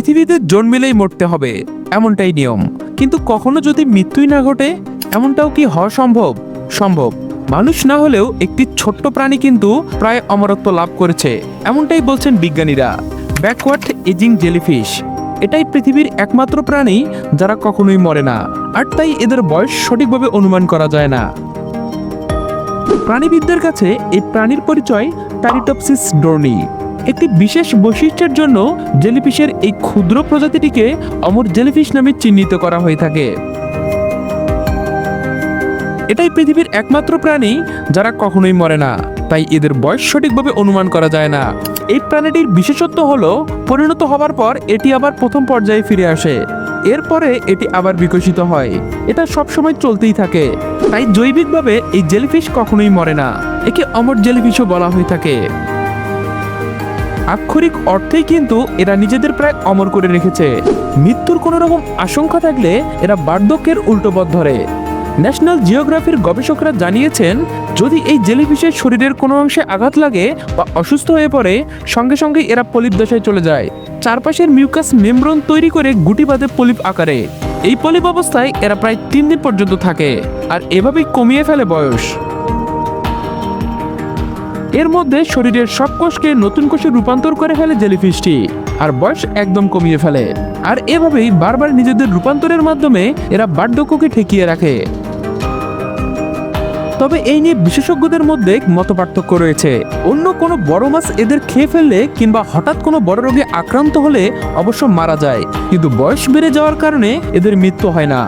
পৃথিবীতে জন্মিলেই মরতে হবে এমনটাই নিয়ম, কিন্তু কখনো যদি মৃত্যুই না ঘটে এমনটাও কি হওয়া সম্ভব? সম্ভব। মানুষ না হলেও একটি ছোট্ট প্রাণী কিন্তু প্রায় অমরত্ব লাভ করেছে, এমনটাই বলছেন বিজ্ঞানীরা। ব্যাকওয়ার্ড এজিং জেলিফিশ এটাই পৃথিবীর একমাত্র প্রাণী যারা কখনোই মরে না, আর তাই এদের বয়স সঠিকভাবে অনুমান করা যায় না। প্রাণীবিদদের কাছে এই প্রাণীর পরিচয় টারিটপসিস ডোর্নি। একটি বিশেষ বৈশিষ্ট্যের জন্য জেলিফিশের এই ক্ষুদ্র প্রজাতিটিকে অমর জেলিফিশ নামে চিহ্নিত করা হয়ে থাকে। এটাই পৃথিবীর একমাত্র প্রাণী যারা কখনোই মরে না, তাই এদের বয়স সঠিকভাবে অনুমান করা যায় না। এই প্রাণীটির বিশেষত্ব হলো পরিণত হবার পর এটি আবার প্রথম পর্যায়ে ফিরে আসে, এরপরে এটি আবার বিকশিত হয়। এটা সবসময় চলতেই থাকে, তাই জৈবিকভাবে এই জেলিফিশ কখনোই মরে না। একে অমর জেলিফিশও বলা হয়ে থাকে। আক্ষরিক অর্থেই কিন্তু এরা নিজেদের প্রায় অমর করে রেখেছে। মৃত্যুর কোনো রকম আশঙ্কা থাকলে এরা বার্ধক্যের উল্টো পথ ধরে। ন্যাশনাল জিওগ্রাফির গবেষকরা জানিয়েছেন, যদি এই জেলিফিশের শরীরের কোনো অংশে আঘাত লাগে বা অসুস্থ হয়ে পড়ে, সঙ্গে সঙ্গে এরা পলিপ দশায় চলে যায়। চারপাশের মিউকাস মেমব্রেন তৈরি করে গুটি বাঁধে পলিপ আকারে। এই পলিপ অবস্থায় এরা প্রায় 3 দিন পর্যন্ত থাকে, আর এভাবেই কমিয়ে ফেলে বয়স। এর মধ্যে শরীরের সব কোষকে নতুন কোষে রূপান্তর করে ফেলে জেলিফিশটি, আর বয়স একদম কমিয়ে ফেলে। আর এভাবেই বারবার নিজেদের রূপান্তরের মাধ্যমে এরা বার্ধক্যকে ঠেকিয়ে রাখে। তবে এই নিয়ে বিশেষজ্ঞদের মধ্যে মতপার্থক্য রয়েছে। অন্য কোনো বড় মাছ এদের খেয়ে ফেললে কিংবা হঠাৎ কোনো বড় রোগে আক্রান্ত হলে অবশ্য মারা যায়, কিন্তু বয়স বেড়ে যাওয়ার কারণে এদের মৃত্যু হয় না।